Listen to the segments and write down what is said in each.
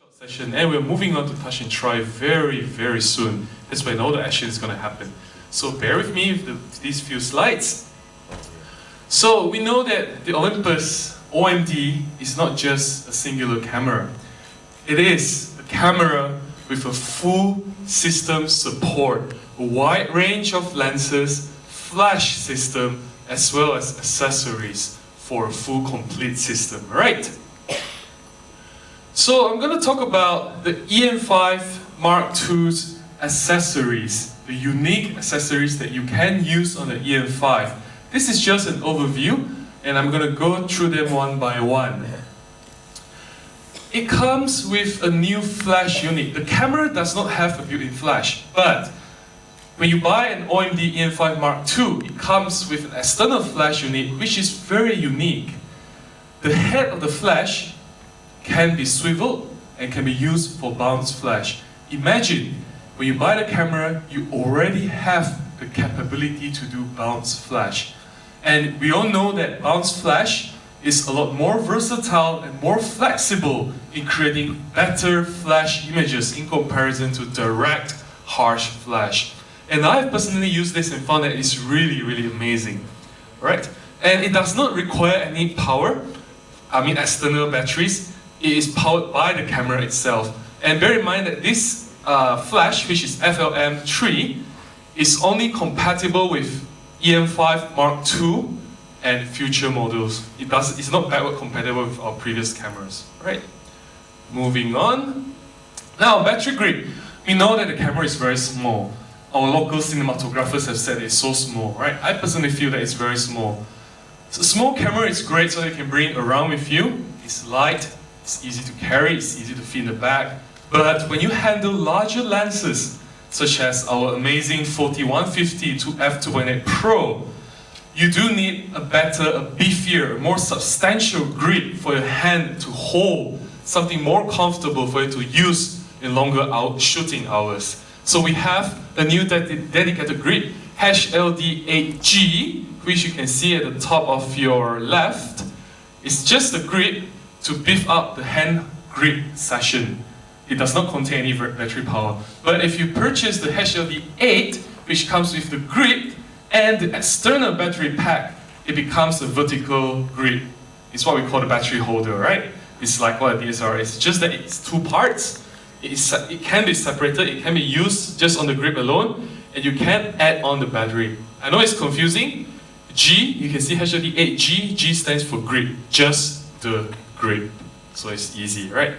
short session, and we're moving on to touch and try very soon. That's when all the action is going to happen. So bear with me with these few slides. So we know that the Olympus OMD is not just a singular camera. It is a camera with a full system support, a wide range of lenses, flash system, as well as accessories for a full complete system, right? So I'm going to talk about the EM5 Mark II's accessories, the unique accessories that you can use on the EM5. This is just an overview, and I'm going to go through them one by one. It comes with a new flash unit. The camera does not have a built-in flash, but when you buy an OMD EM5 Mark II, it comes with an external flash unit, which is very unique. The head of the flash can be swiveled and can be used for bounce flash. Imagine, when you buy the camera, you already have the capability to do bounce flash. And we all know that bounce flash is a lot more versatile and more flexible in creating better flash images in comparison to direct, harsh flash. And I've personally used this and found that it's really amazing, right? And it does not require any power, external batteries. It is powered by the camera itself. And bear in mind that this flash, which is FLM3, is only compatible with EM5 Mark II and future models. It's not backward compatible with our previous cameras, right? Moving on. Now, battery grip. We know that the camera is very small. Our local cinematographers have said it's so small, right? I personally feel that it's very small. So small camera is great so you can bring it around with you. It's light, it's easy to carry, it's easy to fit in the bag. But when you handle larger lenses, such as our amazing 40-150 to f2.8 Pro, you do need a beefier, a more substantial grip for your hand to hold, something more comfortable for you to use in longer shooting hours. So we have a new dedicated grip, HLD8G, which you can see at the top of your left. It's just a grip to beef up the hand grip session. It does not contain any battery power. But if you purchase the HLD8, which comes with the grip and the external battery pack, it becomes a vertical grip. It's what we call the battery holder, right? It's like what a DSLR is. Just that it's two parts. It can be separated, it can be used just on the grip alone, and you can add on the battery. I know it's confusing. G, you can see HLD8G, G stands for grip, just the grip. So it's easy, right?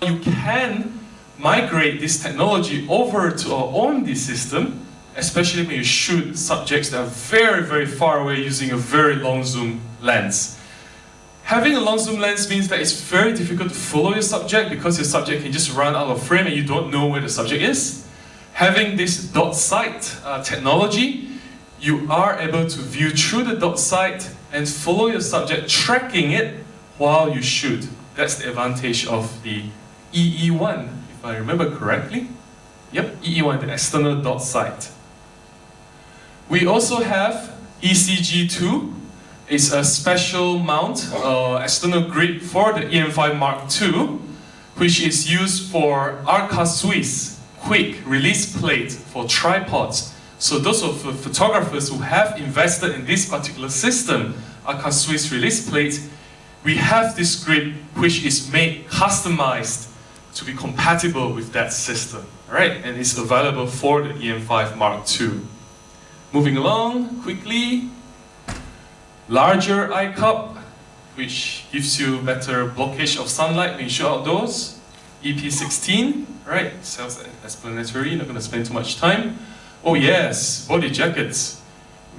You can migrate this technology over to our OMD system, especially when you shoot subjects that are very far away using a very long zoom lens. Having a long zoom lens means that it's very difficult to follow your subject because your subject can just run out of frame and you don't know where the subject is. Having this dot sight technology, you are able to view through the dot sight and follow your subject, tracking it while you shoot. That's the advantage of the EE1, if I remember correctly. Yep, EE1, the external dot sight. We also have ECG2. It's a special mount, external grip for the EM5 Mark II, which is used for Arca Swiss, quick release plate for tripods. So those of the photographers who have invested in this particular system, Arca Swiss release plate, we have this grip which is made customized to be compatible with that system, right? And it's available for the EM5 Mark II. Moving along quickly. Larger eye cup, which gives you better blockage of sunlight when you shoot outdoors. EP16, right? Self-explanatory, not going to spend too much time. Oh yes, body jackets.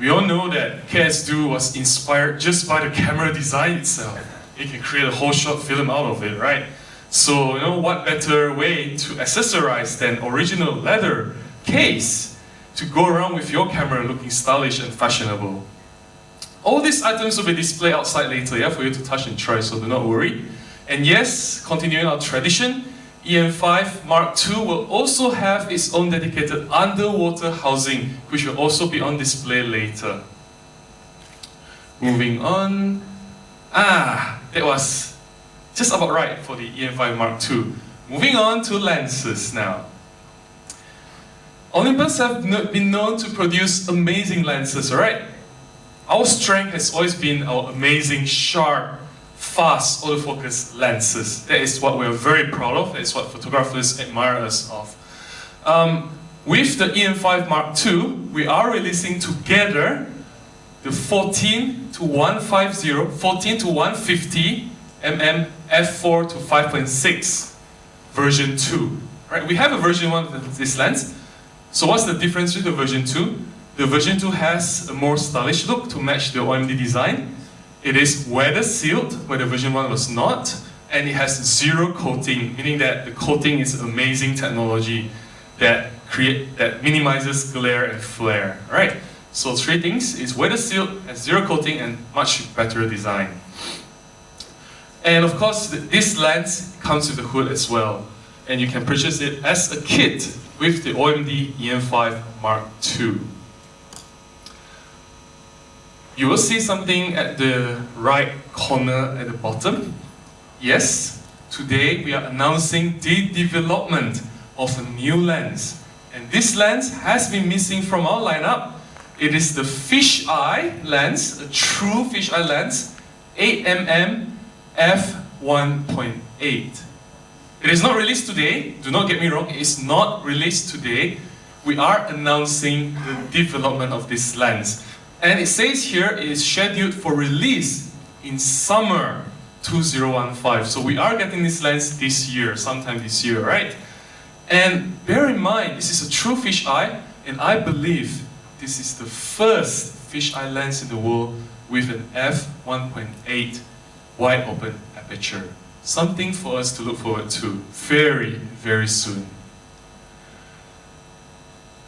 We all know that KS2 was inspired just by the camera design itself. You can create a whole short film out of it, right? So, you know, what better way to accessorize than original leather case to go around with your camera looking stylish and fashionable. All these items will be displayed outside later, yeah, for you to touch and try, so do not worry. And yes, continuing our tradition, EM5 Mark II will also have its own dedicated underwater housing, which will also be on display later. Moving on. That was just about right for the EM5 Mark II. moving on to lenses now. Olympus have been known to produce amazing lenses, alright? Our strength has always been our amazing, sharp, fast autofocus lenses. That is what we are very proud of. That is what photographers admire us of. With the EM5 Mark II, we are releasing together the 14 to 150 mm f4 to 5.6 version 2. Right? We have a version 1 of this lens. So what's the difference with the version 2? The version 2 has a more stylish look to match the OMD design. It is weather sealed, where the version 1 was not, and it has zero coating, meaning that the coating is amazing technology that minimizes glare and flare. Right? So 3 things is weather sealed, has zero coating, and much better design. And of course, this lens comes with the hood as well, and you can purchase it as a kit with the OMD EM5 Mark II. You will see something at the right corner at the bottom. Yes, today we are announcing the development of a new lens. And this lens has been missing from our lineup. It is the Fisheye lens, a true Fisheye lens, 8mm f1.8. It is not released today, do not get me wrong, it is not released today. We are announcing the development of this lens. And it says here it is scheduled for release in summer 2015. So we are getting this lens this year, sometime this year, right? And bear in mind, this is a true fisheye, and I believe this is the first fisheye lens in the world with an f1.8 wide open aperture. Something for us to look forward to very, very soon.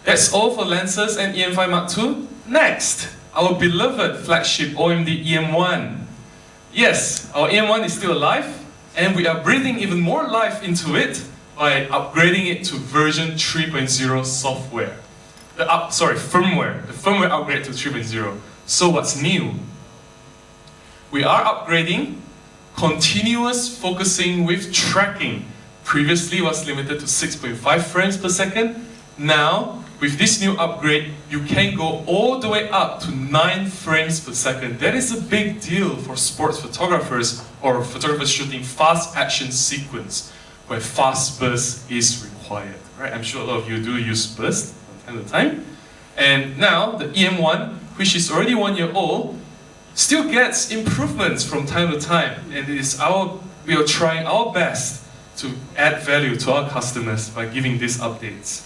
That's all for lenses and EM5 Mark II. Next, our beloved flagship OMD EM1. Yes, our EM1 is still alive, and we are breathing even more life into it by upgrading it to version 3.0 software. Firmware. The firmware upgrade to 3.0. So what's new? We are upgrading continuous focusing with tracking. Previously was limited to 6.5 frames per second. Now, with this new upgrade, you can go all the way up to 9 frames per second. That is a big deal for sports photographers or photographers shooting fast action sequence, where fast burst is required. Right? I'm sure a lot of you do use burst from time to time. And now, the EM1, which is already 1 year old, still gets improvements from time to time, and we are trying our best to add value to our customers by giving these updates.